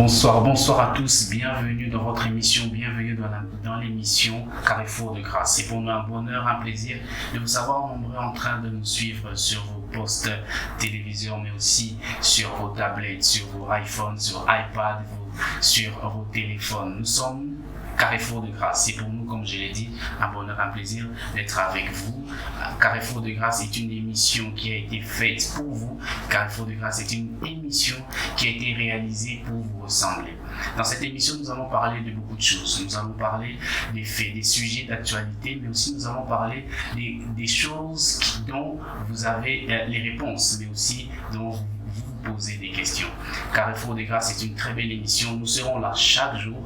Bonsoir à tous, bienvenue dans votre émission, bienvenue dans l'émission Carrefour de Grâce. C'est pour nous un bonheur, un plaisir de vous savoir nombreux en train de nous suivre sur vos postes télévision, mais aussi sur vos tablettes, sur vos iPhones, sur iPad, sur vos téléphones. Nous sommes Carrefour de Grâce. C'est pour nous, comme je l'ai dit, un bonheur, un plaisir d'être avec vous. Carrefour de Grâce est une émission qui a été faite pour vous. Carrefour de Grâce est une émission qui a été réalisée pour vous ressembler. Dans cette émission, nous allons parler de beaucoup de choses. Nous allons parler des faits, des sujets d'actualité, mais aussi nous allons parler des choses dont vous avez les réponses, mais aussi dont vous posez des questions. Carrefour de Grâce est une très belle émission. Nous serons là chaque jour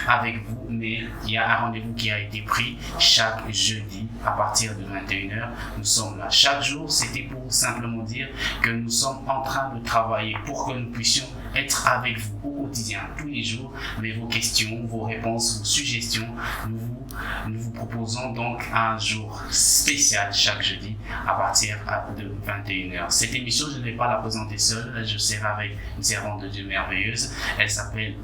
avec vous, mais il y a un rendez-vous qui a été pris chaque jeudi à partir de 21h. Nous sommes là chaque jour. C'était pour simplement dire que nous sommes en train de travailler pour que nous puissions être avec vous au quotidien, tous les jours. Mais vos questions, vos réponses, vos suggestions, nous vous proposons donc un jour spécial chaque jeudi à partir de 21h. Cette émission, je ne vais pas la présenter seule. Je serai avec une servante de Dieu merveilleuse. Elle s'appelle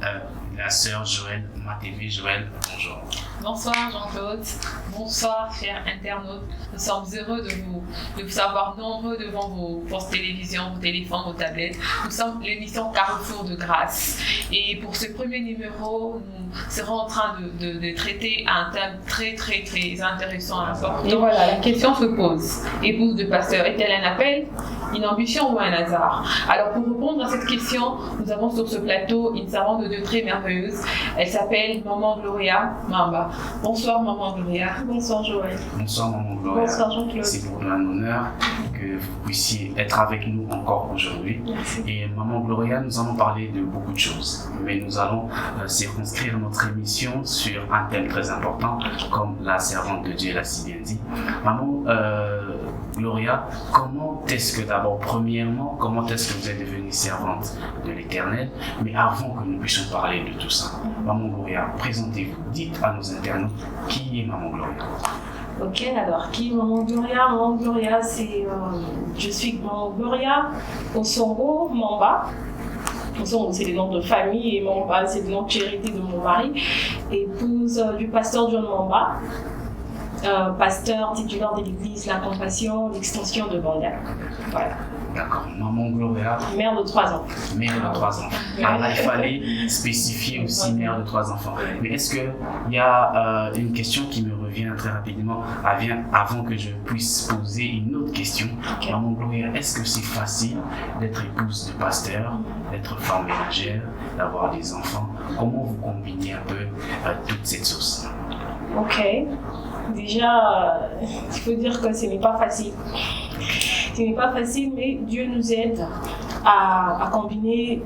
la sœur Joël Matévé. Joël, bonjour. Bonsoir Jean-Claude, bonsoir chers internautes. Nous sommes heureux de vous savoir nombreux devant vos postes télévision, vos téléphones, vos tablettes. Nous sommes l'émission Carrefour de Grâce. Et pour ce premier numéro, nous serons en train de traiter un thème très intéressant, important. Et voilà, la question se pose. Épouse de pasteur, est-elle un appel, une ambition ou un hasard? Alors pour répondre à cette question, nous avons sur ce plateau une servante de Dieu très merveilleuse. Elle s'appelle Maman Gloria Mamba. Bonsoir Maman Gloria. Bonsoir Joël. Bonsoir Maman Gloria. Bonsoir Jean-Claude. C'est pour nous un honneur que vous puissiez être avec nous encore aujourd'hui. Merci. Et Maman Gloria, nous allons parler de beaucoup de choses, mais nous allons circonscrire notre émission sur un thème très important, comme la servante de Dieu l'a si bien dit. Maman Gloria, comment est-ce que d'abord, premièrement, comment est-ce que vous êtes devenue servante de l'Éternel? Mais avant que nous puissions parler de tout ça, Maman Gloria, présentez-vous, dites à nos internautes qui est Maman Gloria. Ok, alors qui est Maman Gloria? Maman Gloria, c'est je suis Maman Gloria Osongo Mamba. Osongo, c'est le nom de famille et Mamba, c'est le nom de charité de mon mari, épouse du pasteur John Mamba. Pasteur titulaire de l'église La Compassion, l'extension de Banda. Voilà. D'accord. Maman Gloria. Mère de 3 enfants. Mère de 3 enfants. Alors, il fallait spécifier aussi mère de 3 enfants. Mais est-ce qu'il y a une question qui me revient très rapidement avant que je puisse poser une autre question? Okay. Maman Gloria, est-ce que c'est facile d'être épouse de pasteur, d'être femme ménagère, d'avoir des enfants? Comment vous combinez un peu toute cette sauce? Ok. Déjà, il faut dire que ce n'est pas facile. Ce n'est pas facile, mais Dieu nous aide à combiner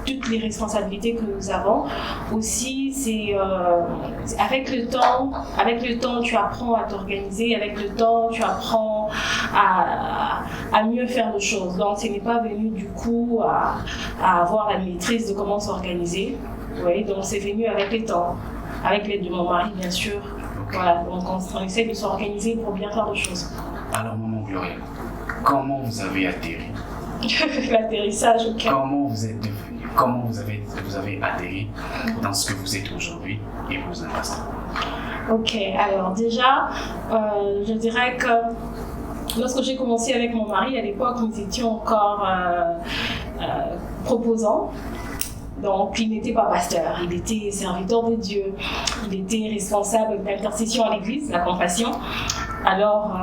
toutes les responsabilités que nous avons. Aussi, c'est avec le temps, tu apprends à t'organiser. Avec le temps, tu apprends à mieux faire les choses. Donc, ce n'est pas venu du coup à avoir la maîtrise de comment s'organiser. Oui, donc c'est venu avec le temps. Avec l'aide de mon mari, bien sûr. Voilà, donc on essaie de s'organiser pour bien faire les choses. Alors, Maman Gloria, comment vous avez atterri? L'atterrissage, ok. Comment vous êtes devenue? Comment vous avez atterri dans ce que vous êtes aujourd'hui, épouse d'un pasteur? Ok, alors déjà, je dirais que lorsque j'ai commencé avec mon mari, à l'époque, nous étions encore proposants. Donc, il n'était pas pasteur, il était serviteur de Dieu, il était responsable d'intercession à l'église, La Compassion. Alors,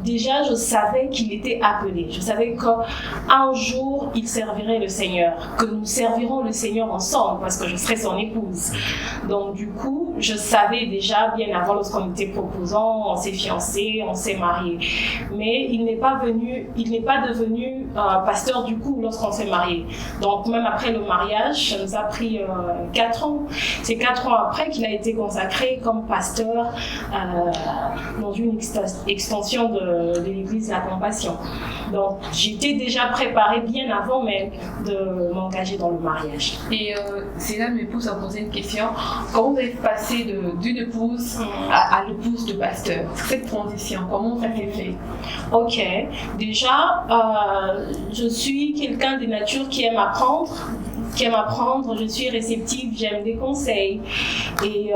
déjà, je savais qu'il était appelé. Je savais qu'un jour, il servirait le Seigneur, que nous servirons le Seigneur ensemble, parce que je serai son épouse. Donc, du coup, je savais déjà, bien avant, lorsqu'on était proposants, on s'est fiancés, on s'est mariés. Mais il n'est pas devenu pasteur, du coup, lorsqu'on s'est mariés. Donc, même après le mariage, ça nous a pris 4 ans. C'est 4 ans après qu'il a été consacré comme pasteur dans une extension de l'église La Compassion. Donc, j'étais déjà préparée bien avant même de m'engager dans le mariage. Et c'est là m'épouse a posé une question. Comment vous êtes passé d'une épouse à l'épouse de pasteur? Cette transition, comment ça s'est fait? Ok, déjà, je suis quelqu'un de nature qui aime apprendre. qui aime apprendre, je suis réceptive, j'aime des conseils. Et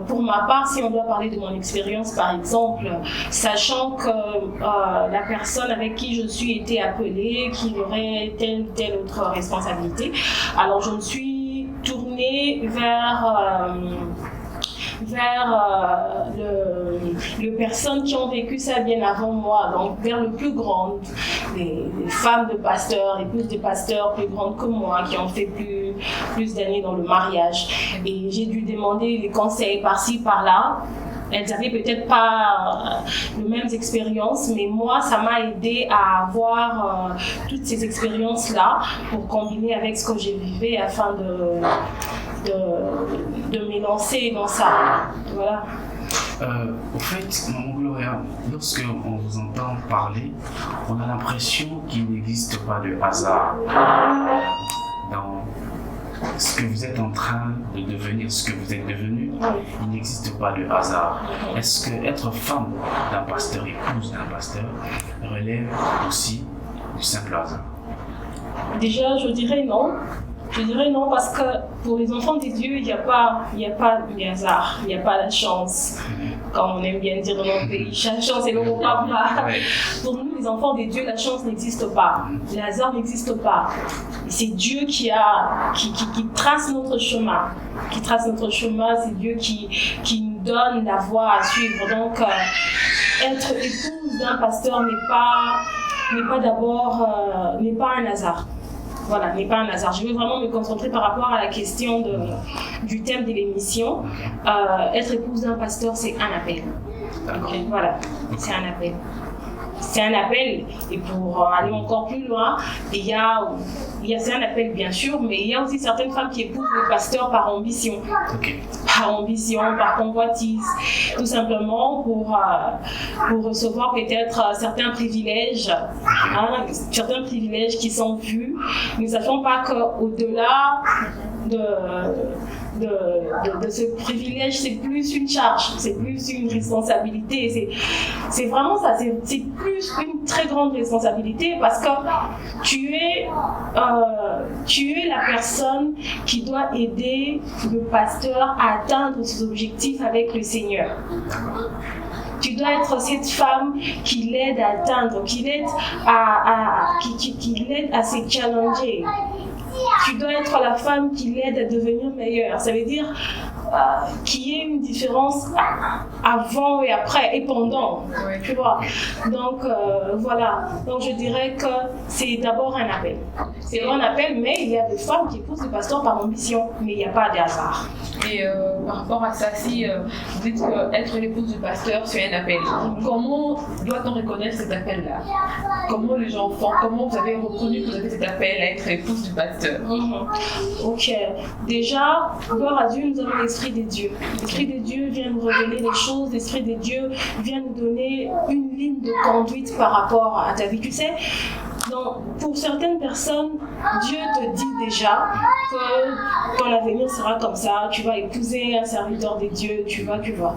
pour ma part, si on doit parler de mon expérience par exemple, sachant que la personne avec qui je suis été appelée, qui aurait telle ou telle autre responsabilité, alors je me suis tournée vers les personnes qui ont vécu ça bien avant moi, donc vers le plus grand, les femmes de pasteurs, les épouses de pasteurs plus grandes que moi, qui ont fait plus d'années dans le mariage. Et j'ai dû demander des conseils par-ci, par-là. Elles n'avaient peut-être pas les mêmes expériences, mais moi, ça m'a aidé à avoir toutes ces expériences-là pour combiner avec ce que j'ai vécu afin de m'élancer dans ça. Voilà. Au fait, Maman Gloria, lorsque on vous entend parler, on a l'impression qu'il n'existe pas de hasard dans ce que vous êtes en train de devenir, ce que vous êtes devenu. Il n'existe pas de hasard. Est-ce que être femme d'un pasteur, épouse d'un pasteur, relève aussi du simple hasard? Déjà, je dirais non. Je dirais non parce que pour les enfants des dieux, il n'y a pas de hasard, il n'y a pas la chance. Comme on aime bien dire dans notre pays, la chance est le mot papa. Pour nous, les enfants des dieux, la chance n'existe pas. Le hasard n'existe pas. C'est Dieu qui trace notre chemin. Qui trace notre chemin, c'est Dieu qui nous donne la voie à suivre. Donc, être épouse d'un pasteur n'est pas un hasard. Voilà, n'est pas un hasard. Je veux vraiment me concentrer par rapport à la question du thème de l'émission. Être épouse d'un pasteur, c'est un appel. Okay. Voilà, c'est un appel. C'est un appel, et pour aller encore plus loin, c'est un appel bien sûr, mais il y a aussi certaines femmes qui épousent le pasteur par ambition. Okay. Par ambition, par convoitise, tout simplement pour recevoir peut-être certains privilèges qui sont vus. Nous ne savons pas qu'au-delà de ce privilège, c'est plus une charge, c'est plus une responsabilité, c'est vraiment ça, c'est plus une très grande responsabilité parce que tu es la personne qui doit aider le pasteur à atteindre ses objectifs avec le Seigneur. Tu dois être cette femme qui l'aide à atteindre, qui l'aide à se challenger. Tu dois être la femme qui l'aide à devenir meilleure. Ça veut dire qu'il y ait une différence avant et après et pendant. Oui. Tu vois. Donc voilà. Donc je dirais que c'est d'abord un appel. C'est un appel, mais il y a des femmes qui épousent le pasteur par ambition, mais il n'y a pas de hasard. Et par rapport à ça, si vous dites qu'être l'épouse du pasteur, c'est un appel, comment doit-on reconnaître cet appel-là? Comment les gens font? Comment vous avez reconnu que vous avez cet appel à être épouse du pasteur? Ok. Déjà, gloire à Dieu, nous avons l'Esprit des dieux. L'Esprit des dieux vient nous révéler les choses. L'Esprit des dieux vient nous donner une ligne de conduite par rapport à ta vie. Tu sais, pour certaines personnes, Dieu te dit déjà que ton avenir sera comme ça, tu vas épouser un serviteur de Dieu, tu vois.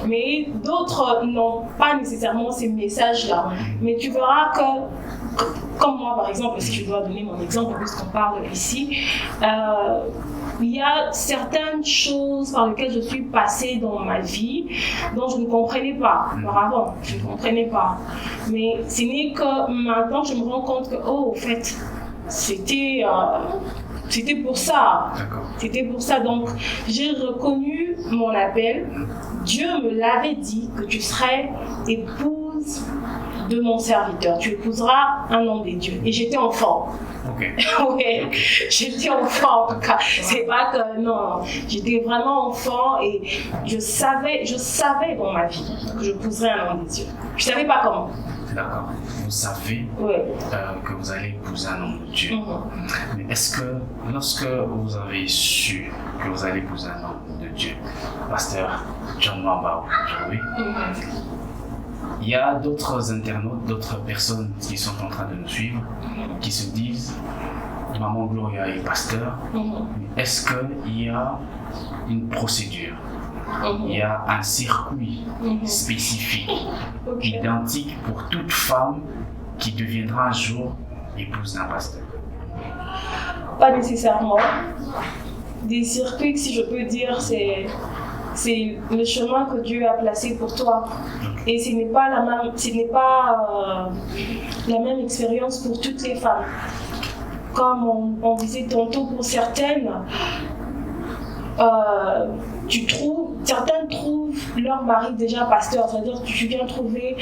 Mais d'autres n'ont pas nécessairement ces messages-là. Mais tu verras que, comme moi par exemple, si je dois donner mon exemple puisqu'on parle ici, il y a certaines choses par lesquelles je suis passée dans ma vie dont je ne comprenais pas auparavant. Je ne comprenais pas. Mais ce n'est que maintenant que je me rends compte que, au fait, c'était pour ça. C'était pour ça. Donc, j'ai reconnu mon appel. Dieu me l'avait dit que tu serais épouse de mon serviteur. Tu épouseras un homme de Dieu. Et j'étais enfant. Okay. Oui, j'étais enfant en tout cas. C'est pas que non, j'étais vraiment enfant et je savais dans ma vie que je épouserais un homme de Dieu. Je savais pas comment. D'accord. Vous savez que vous allez épouser un homme de Dieu. Mais est-ce que lorsque vous avez su que vous allez épouser un homme de Dieu, pasteur John Mamba aujourd'hui, il y a d'autres internautes, d'autres personnes qui sont en train de nous suivre, qui se disent Maman Gloria est pasteur, mais est-ce qu'il y a une procédure? Il y a un circuit spécifique, identique pour toute femme qui deviendra un jour épouse d'un pasteur? pas nécessairement. Des circuits, si je peux dire, c'est le chemin que Dieu a placé pour toi. Et ce n'est pas la même expérience pour toutes les femmes. Comme on disait tantôt, pour certaines, certaines trouvent leur mari déjà pasteur, c'est-à-dire que tu viens trouver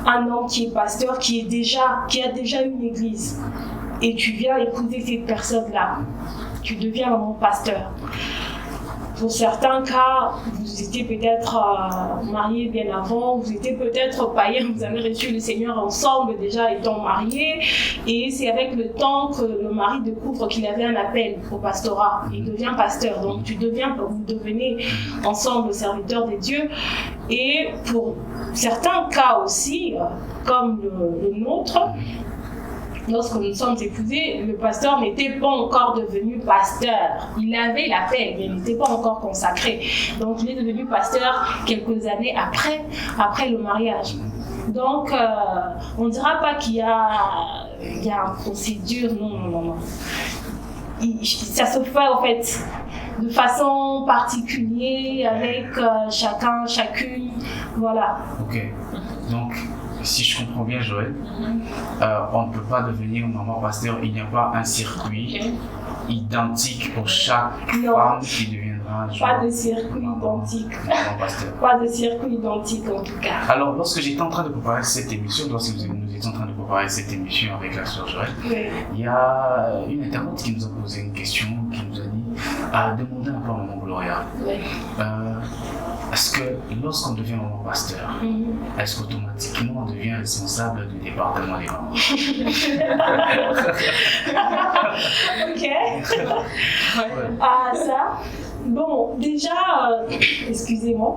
un homme qui est pasteur, qui a déjà une église, et tu viens épouser cette personne-là, tu deviens vraiment pasteur. Pour certains cas, vous étiez peut-être mariés bien avant, vous étiez peut-être païens, vous avez reçu le Seigneur ensemble déjà étant mariés, et c'est avec le temps que le mari découvre qu'il avait un appel au pastorat, il devient pasteur, donc vous devenez ensemble serviteurs de Dieu. Et pour certains cas aussi, comme le nôtre, lorsque nous sommes épousés, le pasteur n'était pas encore devenu pasteur. Il avait l'appel, mais il n'était pas encore consacré. Donc il est devenu pasteur quelques années après le mariage. Donc on ne dira pas qu'il y a une procédure, non. Ça se fait en fait de façon particulière avec chacun, chacune, voilà. Ok, donc si je comprends bien Joël, on ne peut pas devenir maman pasteur, il n'y a pas un circuit identique pour chaque femme qui deviendra pas de circuit identique. Maman pasteur. Pas de circuit identique en tout cas. Alors lorsque j'étais en train de préparer cette émission, lorsque nous étions en train de préparer cette émission avec la sœur Joël, il y a une internaute qui nous a posé une question, qui nous a dit demandez un peu à maman Gloria. Est-ce que lorsqu'on devient maman pasteur, est-ce qu'automatiquement on devient responsable du département des mamans? Ok. Ça, bon, déjà, excusez-moi,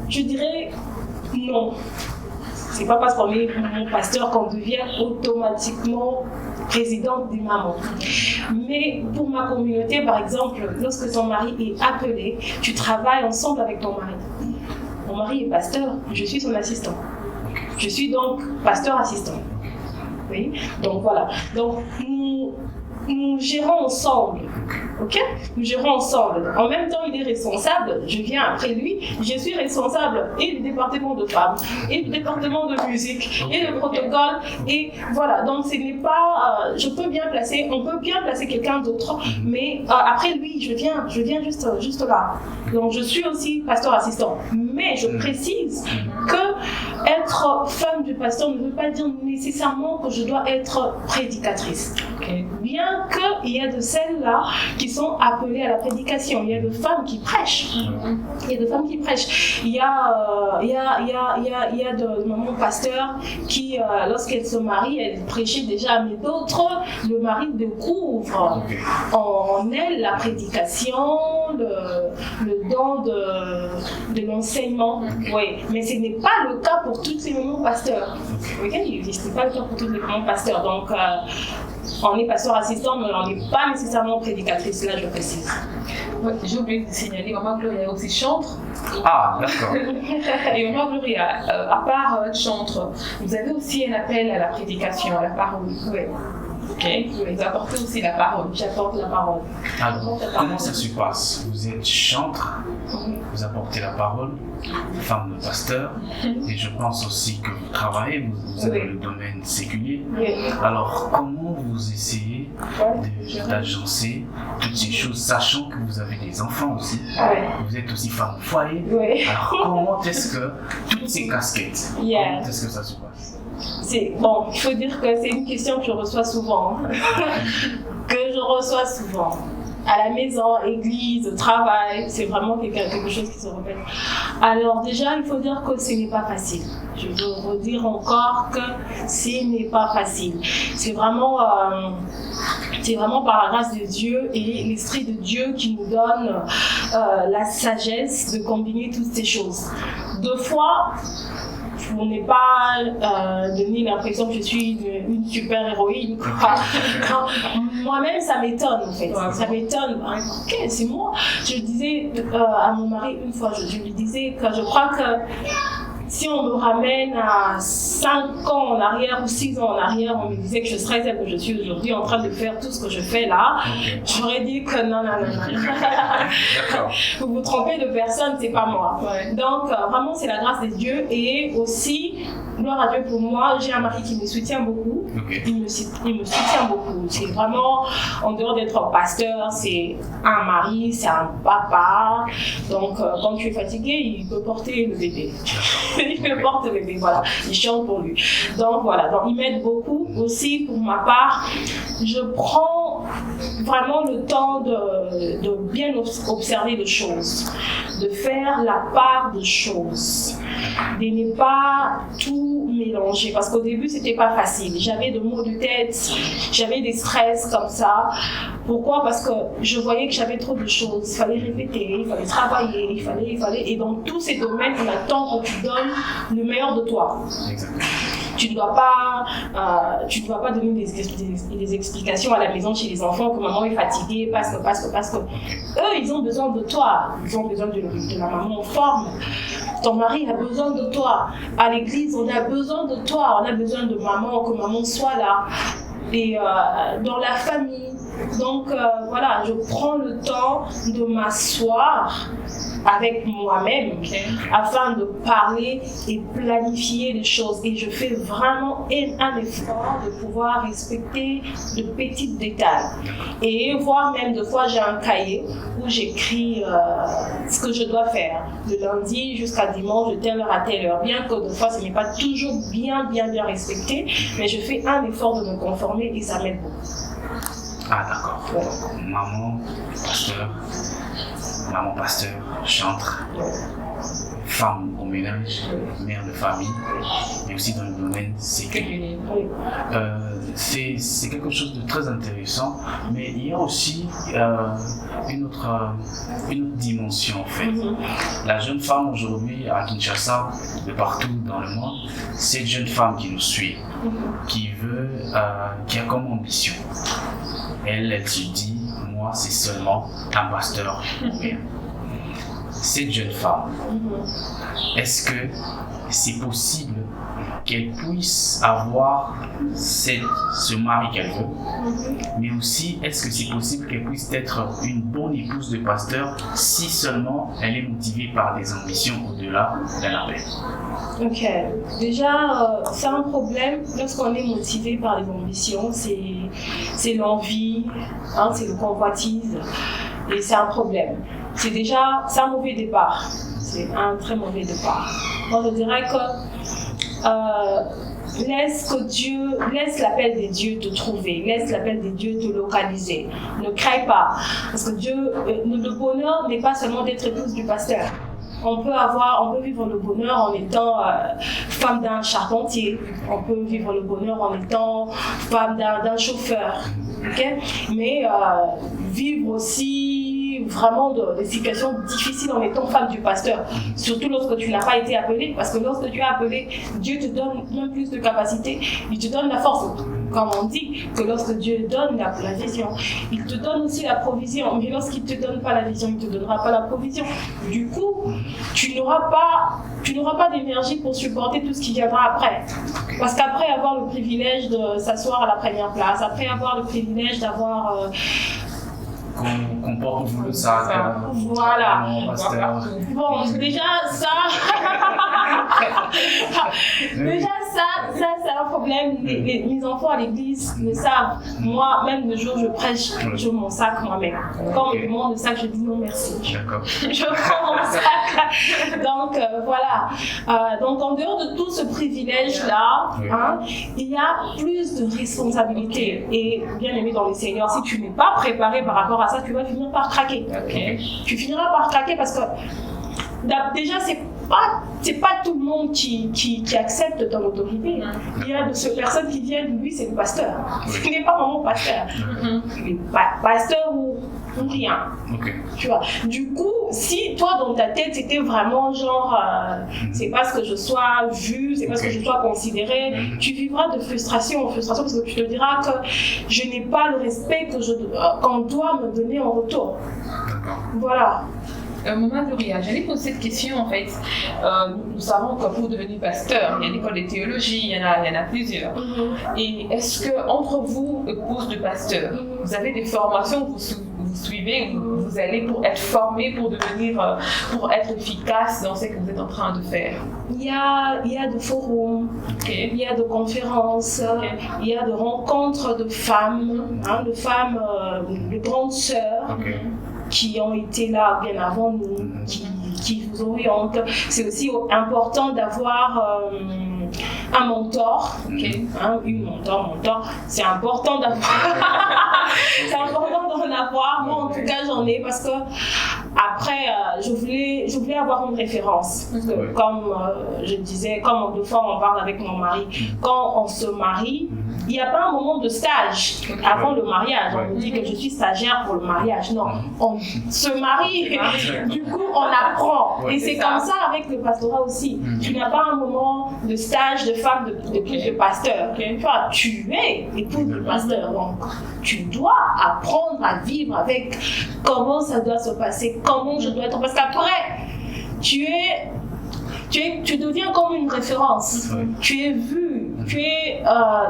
je dirais non. C'est pas parce qu'on est mon pasteur qu'on devient automatiquement présidente des mamans. Mais pour ma communauté, par exemple, lorsque ton mari est appelé, tu travailles ensemble avec ton mari. Mon mari est pasteur, je suis son assistant. Je suis donc pasteur assistant. Oui, donc voilà. Donc nous gérons ensemble. Ok? Nous gérons ensemble. En même temps, il est responsable, je viens après lui, je suis responsable et du département de femmes, et du département de musique, et le protocole, et voilà. Donc ce n'est pas, on peut bien placer quelqu'un d'autre, mais après lui, je viens juste là. Donc je suis aussi pasteur assistant. Mais je précise que être femme du pasteur ne veut pas dire nécessairement que je dois être prédicatrice. Okay. Bien qu'il y a de celles-là qui sont appelées à la prédication. Il y a de femmes qui prêchent. Il y a de femmes qui prêchent. Il y a de mamans pasteurs qui, lorsqu'elles se marient, elles prêchaient déjà, mais d'autres, le mari découvre en elles la prédication, le don de l'enseignement. Oui, mais ce n'est pas le cas pour toutes les mamans pasteurs. Okay? Ce n'est pas le cas pour toutes les mamans pasteurs. Donc, on est pasteur assistant, mais on n'est pas nécessairement prédicatrice, là je précise. Ouais, j'ai oublié de signaler, maman Gloria aussi chantre. Ah, d'accord. Et maman Gloria, à part être chantre, vous avez aussi un appel à la prédication, à la parole. Oui. Ok, vous apportez aussi la parole. J'apporte la parole. Alors, comment ça se passe? Vous êtes chantre, vous apportez la parole, femme de pasteur, et je pense aussi que vous travaillez, vous êtes dans le domaine séculier. Alors, comment vous essayez d'agencer toutes ces choses, sachant que vous avez des enfants aussi, vous êtes aussi femme au foyer. Alors, comment est-ce que toutes ces casquettes, comment est-ce que ça se passe? Bon, il faut dire que c'est une question que je reçois souvent. À la maison, église, au travail, c'est vraiment quelque chose qui se répète. Alors déjà, il faut dire que ce n'est pas facile. Je veux redire encore que ce n'est pas facile. C'est vraiment par la grâce de Dieu et l'Esprit de Dieu qui nous donne la sagesse de combiner toutes ces choses. Deux fois, pour ne pas donner l'impression que je suis une super héroïne. Moi-même, ça m'étonne en fait. Ça m'étonne. Ok, c'est moi. Je disais à mon mari une fois, je lui disais que je crois que Si on me ramène à 5 ans en arrière ou 6 ans en arrière, on me disait que je serais celle que je suis aujourd'hui en train de faire tout ce que je fais là, j'aurais dit que non. D'accord. Vous vous trompez de personne, c'est pas moi. Ouais. Donc vraiment c'est la grâce de Dieu et aussi, gloire à Dieu pour moi, j'ai un mari qui me soutient beaucoup. Ok. Il me soutient beaucoup. C'est vraiment, en dehors d'être pasteur, c'est un mari, c'est un papa. Donc quand tu es fatigué, il peut porter le bébé. Il me porte le bébé, voilà. Il chante pour lui. Donc voilà, donc il m'aide beaucoup. Aussi pour ma part, je prends vraiment le temps de bien observer les choses, de faire la part des choses, de ne pas tout mélanger. Parce qu'au début, c'était pas facile. J'avais des maux de tête, j'avais des stress comme ça. Pourquoi? Parce que je voyais que j'avais trop de choses. Il fallait répéter, il fallait travailler, il fallait. Et dans tous ces domaines, on attend que tu donnes le meilleur de toi. Exactement. Tu ne dois pas donner des explications à la maison chez les enfants que maman est fatiguée parce que eux, ils ont besoin de toi. Ils ont besoin de la maman en forme. Ton mari a besoin de toi. À l'église, on a besoin de toi. On a besoin de maman, que maman soit là. Et dans la famille. Donc voilà, je prends le temps de m'asseoir avec moi-même afin de parler et planifier les choses. Et je fais vraiment un effort de pouvoir respecter de petits détails. Et voire même des fois j'ai un cahier où j'écris ce que je dois faire. De lundi jusqu'à dimanche, de telle heure à telle heure. Bien que des fois ce n'est pas toujours bien respecté, mais je fais un effort de me conformer et ça m'aide beaucoup. Ah d'accord. Ouais. Maman pasteur, chantre, femme au ménage, mère de famille, et aussi dans le domaine séculier. Oui. C'est quelque chose de très intéressant, mais il y a aussi une autre dimension en fait. La jeune femme aujourd'hui à Kinshasa, de partout dans le monde, cette jeune femme qui nous suit, qui a comme ambition. Elle se dit, moi c'est seulement un pasteur. Cette jeune femme, est-ce que c'est possible qu'elle puisse avoir ce mari qu'elle veut, mais aussi est-ce que c'est possible qu'elle puisse être une bonne épouse de pasteur si seulement elle est motivée par des ambitions au-delà d'un appel? Ok, déjà c'est un problème lorsqu'on est motivé par les ambitions, c'est l'envie, hein, c'est le convoitise et c'est un problème. C'est un mauvais départ, c'est un très mauvais départ. Moi je dirais que laisse l'appel des dieux te trouver, laisse l'appel des dieux te localiser. Ne craille pas, parce que le bonheur n'est pas seulement d'être épouse du pasteur. On peut vivre le bonheur en étant femme d'un charpentier, on peut vivre le bonheur en étant femme d'un chauffeur, okay? Mais vivre aussi vraiment des situations difficiles en étant femme du pasteur, surtout lorsque tu n'as pas été appelée, parce que lorsque tu es appelée, Dieu te donne même plus de capacité, il te donne la force. Comme on dit que lorsque Dieu donne la vision, il te donne aussi la provision, mais lorsqu'il ne te donne pas la vision, il ne te donnera pas la provision. Du coup, tu n'auras pas d'énergie pour supporter tout ce qui viendra après. Parce qu'après avoir le privilège de s'asseoir à la première place, après avoir le privilège d'avoir qu'on porte le sac. Voilà. Pasteur. Bon, déjà ça c'est un problème. Mes enfants à l'église le savent. Moi, même le jour où je prêche, je mon sac moi-même. Quand on me demande le sac, je dis non merci. D'accord. Je prends mon sac. Donc voilà. Donc en dehors de tout ce privilège-là, hein, il y a plus de responsabilités. Et bien aimé dans le Seigneur, si tu n'es pas préparé par rapport à ça, tu vas finir par craquer. Okay. Tu finiras par craquer parce que déjà c'est pas tout le monde qui accepte ton autorité. Il y a de ces personnes qui viennent, lui c'est le pasteur. Il n'est pas vraiment pasteur. Il est pasteur ou rien. Okay. Tu vois. Du coup, si toi dans ta tête c'était vraiment genre c'est pas ce que je sois vu, c'est pas ce que je sois considéré, tu vivras de frustration en frustration parce que tu te diras que je n'ai pas le respect qu'on doit me donner en retour. D'accord. Voilà. Maman Gloria, j'allais poser cette question en fait. Nous savons que pour devenir pasteur, il y a l'école de théologie, il y en a plusieurs. Et est-ce que entre vous, épouses de pasteur, vous avez des formations que vous suivez, vous allez pour être formé, pour être efficace dans ce que vous êtes en train de faire? Il y a de forums, il y a de conférences, il y a de rencontres de femmes, de grandes sœurs qui ont été là bien avant nous, qui vous orientent. C'est aussi important d'avoir un mentor, une mentor. C'est important d'avoir. C'est important d'en avoir. Moi, en tout cas, j'en ai parce que après, je voulais avoir une référence. Parce que, comme je disais, comme deux fois on parle avec mon mari, quand on se marie, il n'y a pas un moment de stage avant le mariage. On me dit que je suis stagiaire pour le mariage. Non, on se marie. Du coup, on apprend. Et c'est comme ça avec le pastorat aussi. Tu n'as pas un moment de stage de femme d'épouse de pasteur. Tu es épouse de pasteur. Donc, tu dois apprendre à vivre avec comment ça doit se passer, comment je dois être. Parce qu'après, tu deviens comme une référence. Tu es vu,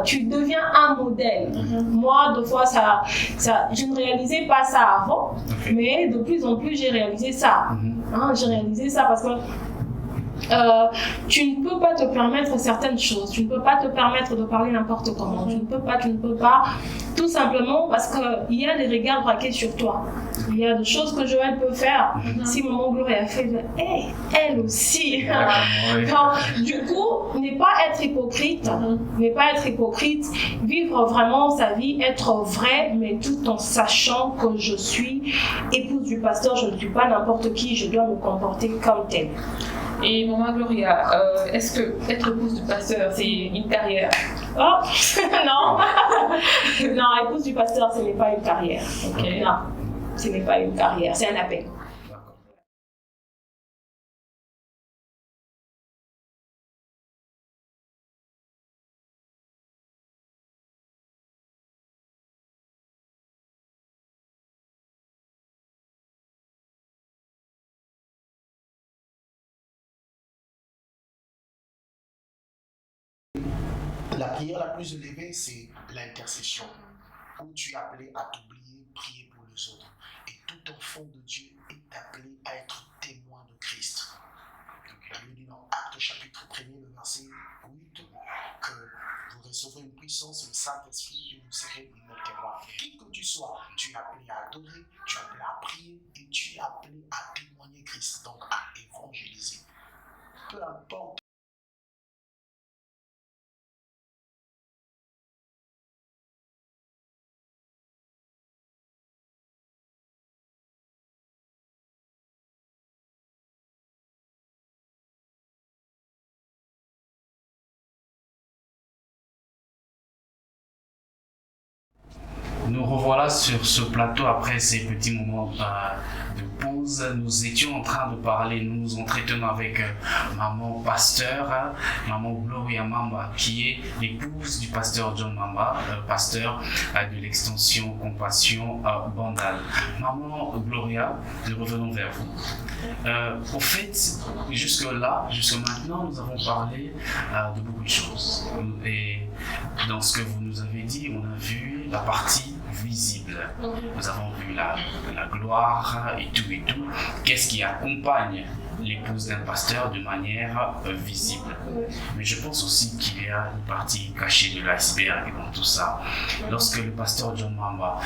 tu deviens un modèle. Moi, deux fois, je ne réalisais pas ça avant, mais de plus en plus, j'ai réalisé ça. J'ai réalisé ça parce que tu ne peux pas te permettre certaines choses, tu ne peux pas te permettre de parler n'importe comment, tu ne peux pas, tout simplement parce qu'il y a des regards braqués sur toi. Il y a des choses que Joël peut faire. Si Maman Gloria a fait, elle aussi. Donc, du coup, ne pas être hypocrite, vivre vraiment sa vie, être vrai, mais tout en sachant que je suis épouse du pasteur, je ne suis pas n'importe qui, je dois me comporter comme telle. Et Maman Gloria, est-ce que être épouse du pasteur, c'est une carrière? Oh, non. Non, épouse du pasteur, ce n'est pas une carrière. Non, ce n'est pas une carrière, c'est un appel. La prière la plus élevée, c'est l'intercession, où tu es appelé à t'oublier, prier pour les autres. Et tout enfant de Dieu est appelé à être témoin de Christ. La Bible dit dans Actes chapitre 1er, le verset 8, que vous recevrez une puissance, le Saint-Esprit, et vous serez mes témoins. Qui que tu sois, tu es appelé à adorer, tu es appelé à prier, et tu es appelé à témoigner Christ, donc à évangéliser. Peu importe. Nous revoilà sur ce plateau après ces petits moments de pause. Nous étions en train de parler, nous nous entretenons avec maman pasteur, maman Gloria Mamba, qui est l'épouse du pasteur John Mamba, pasteur de l'extension Compassion Bandal. Maman Gloria, nous revenons vers vous. Au fait, jusque maintenant, nous avons parlé de beaucoup de choses. Et dans ce que vous nous avez dit, on a vu la partie visible. Nous avons vu la gloire et tout. Qu'est-ce qui accompagne l'épouse d'un pasteur de manière visible. Mais je pense aussi qu'il y a une partie cachée de l'iceberg dans tout ça. Lorsque le pasteur John Mamba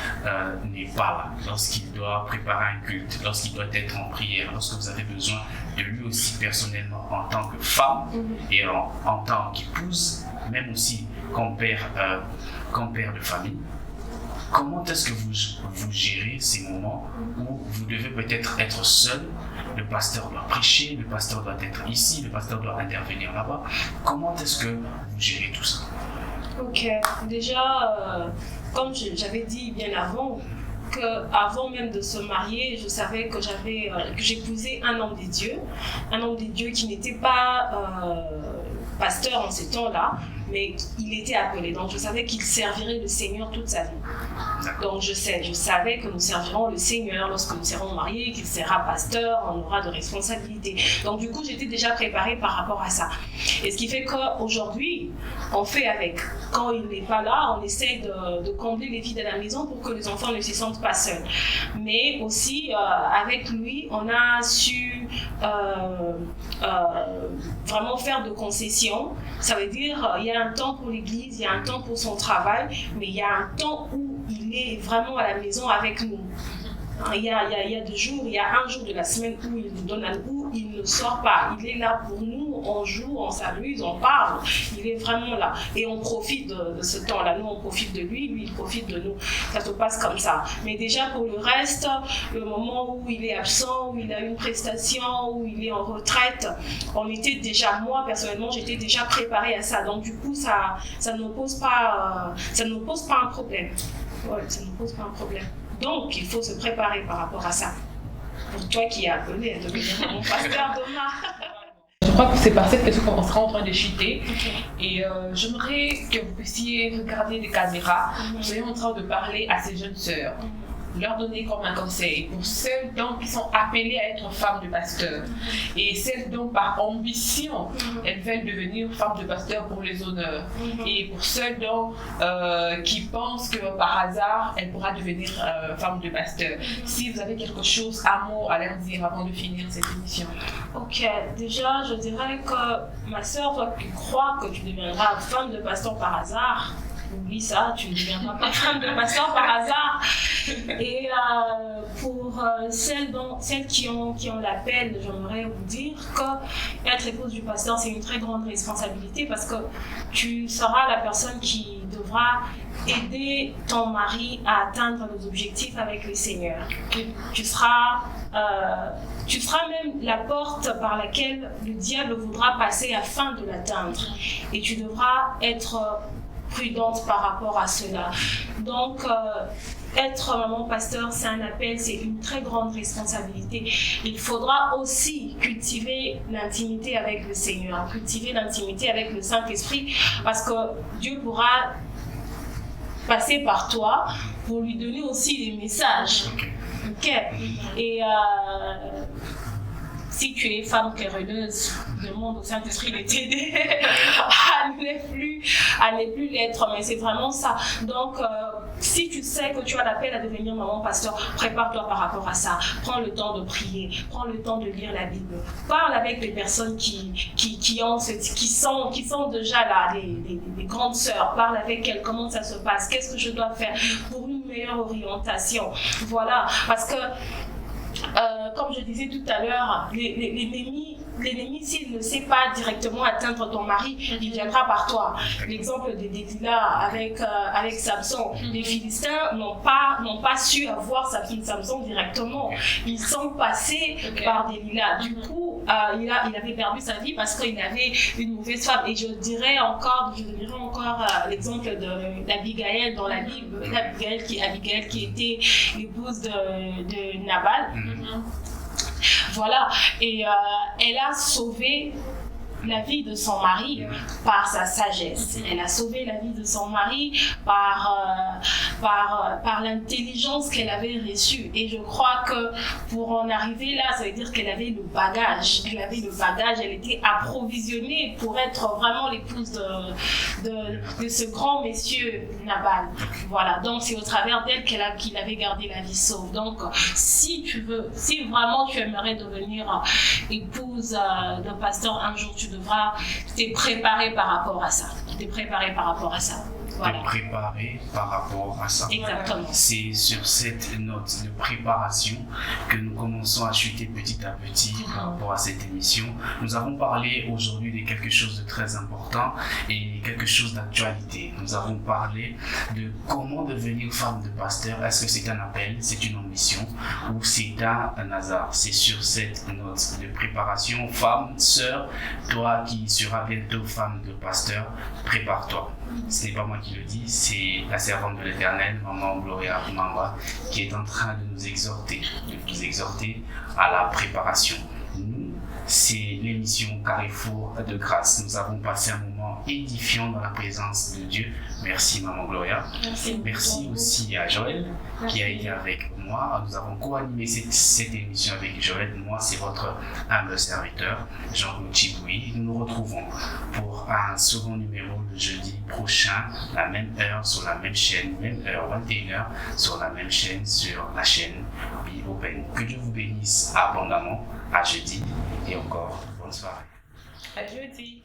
n'est pas là, lorsqu'il doit préparer un culte, lorsqu'il doit être en prière, lorsque vous avez besoin de lui aussi personnellement en tant que femme et en tant qu'épouse, même aussi compère de famille, comment est-ce que vous gérez ces moments où vous devez peut-être être seul? Le pasteur doit prêcher, le pasteur doit être ici, le pasteur doit intervenir là-bas. Comment est-ce que vous gérez tout ça? Ok, déjà, comme j'avais dit bien avant, qu'avant même de se marier, je savais que j'épousais un homme de Dieu qui n'était pas pasteur en ces temps-là, mais il était appelé. Donc je savais qu'il servirait le Seigneur toute sa vie. Donc je savais que nous servirons le Seigneur lorsque nous serons mariés, qu'il sera pasteur, on aura de responsabilités. Donc du coup, j'étais déjà préparée par rapport à ça. Et ce qui fait qu'aujourd'hui, on fait avec. Quand il n'est pas là, on essaie de combler les vides à la maison pour que les enfants ne se sentent pas seuls. Mais aussi, avec lui, on a su vraiment faire de concessions. Ça veut dire il y a un temps pour l'église, il y a un temps pour son travail, mais il y a un temps où il est vraiment à la maison avec nous. Il y a des jours, il y a un jour de la semaine où il nous donne où il ne sort pas. Il est là pour nous, on joue, on s'amuse, on parle. Il est vraiment là. Et on profite de ce temps-là. Nous, on profite de lui, lui, il profite de nous. Ça se passe comme ça. Mais déjà, pour le reste, le moment où il est absent, où il a une prestation, où il est en retraite, on était déjà, moi, personnellement, j'étais déjà préparée à ça. Donc, du coup, ça ne pose pas un problème. Ouais, ça ne pose pas un problème. Donc, il faut se préparer par rapport à ça. Pour toi qui es appelé à devenir mon pasteur demain. Je crois que c'est par cette question qu'on sera en train de chuter. Et j'aimerais que vous puissiez regarder les caméras. Nous soyons en train de parler à ces jeunes sœurs. Leur donner comme un conseil pour celles donc qui sont appelées à être femmes de pasteur et celles donc par ambition elles veulent devenir femmes de pasteur pour les honneurs et pour celles donc qui pensent que par hasard elle pourra devenir femme de pasteur. Si vous avez quelque chose à mot à leur dire avant de finir cette émission. Ok, déjà je dirais que ma sœur, toi qui crois que tu deviendras femme de pasteur par hasard, oublie ça, tu ne deviendras pas femme de pasteur par hasard. Et pour celles qui ont l'appel, j'aimerais vous dire que être épouse du pasteur, c'est une très grande responsabilité parce que tu seras la personne qui devra aider ton mari à atteindre les objectifs avec le Seigneur. Tu seras même la porte par laquelle le diable voudra passer afin de l'atteindre. Et tu devras être prudente par rapport à cela. Donc, être maman pasteur, c'est un appel, c'est une très grande responsabilité. Il faudra aussi cultiver l'intimité avec le Seigneur, cultiver l'intimité avec le Saint-Esprit, parce que Dieu pourra passer par toi pour lui donner aussi des messages. Ok. Et si tu es femme querelleuse, demande au Saint-Esprit de t'aider à ne plus l'être, mais c'est vraiment ça. Donc, si tu sais que tu as l'appel à devenir maman pasteur, prépare-toi par rapport à ça. Prends le temps de prier, prends le temps de lire la Bible. Parle avec les personnes qui sont déjà là, les grandes sœurs. Parle avec elles, comment ça se passe, qu'est-ce que je dois faire pour une meilleure orientation. Voilà, parce que comme je disais tout à l'heure, l'ennemi, s'il ne sait pas directement atteindre ton mari, il viendra par toi. L'exemple de Delilah avec Samson, les Philistins n'ont pas su avoir Samson directement. Ils sont passés par Delilah. Du coup, il avait perdu sa vie parce qu'il avait une mauvaise femme. Et je dirais encore l'exemple d'Abigail dans la Bible, Abigail qui était l'épouse de Nabal. Voilà, et elle a sauvé la vie de son mari par sa sagesse. Elle a sauvé la vie de son mari par l'intelligence qu'elle avait reçue. Et je crois que pour en arriver là, ça veut dire qu'elle avait le bagage. Elle était approvisionnée pour être vraiment l'épouse de ce grand monsieur Nabal. Voilà, donc c'est au travers d'elle qu'il avait gardé la vie sauve. Donc si vraiment tu aimerais devenir épouse d'un pasteur un jour, tu devras te préparer par rapport à ça. Voilà. De préparer par rapport à ça. Exactement. C'est sur cette note de préparation que nous commençons à chuter petit à petit par rapport à cette émission. Nous avons parlé aujourd'hui de quelque chose de très important et quelque chose d'actualité. Nous avons parlé de comment devenir femme de pasteur. Est-ce que c'est un appel, c'est une ambition ou c'est un hasard? C'est sur cette note de préparation, femme, sœur, toi qui seras bientôt femme de pasteur, prépare-toi. Ce n'est pas moi qui le dis, c'est la servante de l'Éternel, Maman Gloria Mamba, qui est en train de nous exhorter à la préparation. Nous, c'est l'émission Carrefour de grâce. Nous avons passé un moment édifiant dans la présence de Dieu. Merci Maman Gloria. Merci aussi à Joël qui a été avec moi. Nous avons co-animé cette émission avec Joël. Moi, c'est votre humble serviteur, Jean-Claude Chiboui. Nous nous retrouvons pour un second numéro le jeudi prochain, la même heure, sur la même chaîne, même heure, 21h, sur la même chaîne, sur la chaîne Be Open. Que Dieu vous bénisse abondamment. À jeudi et encore bonne soirée. À jeudi.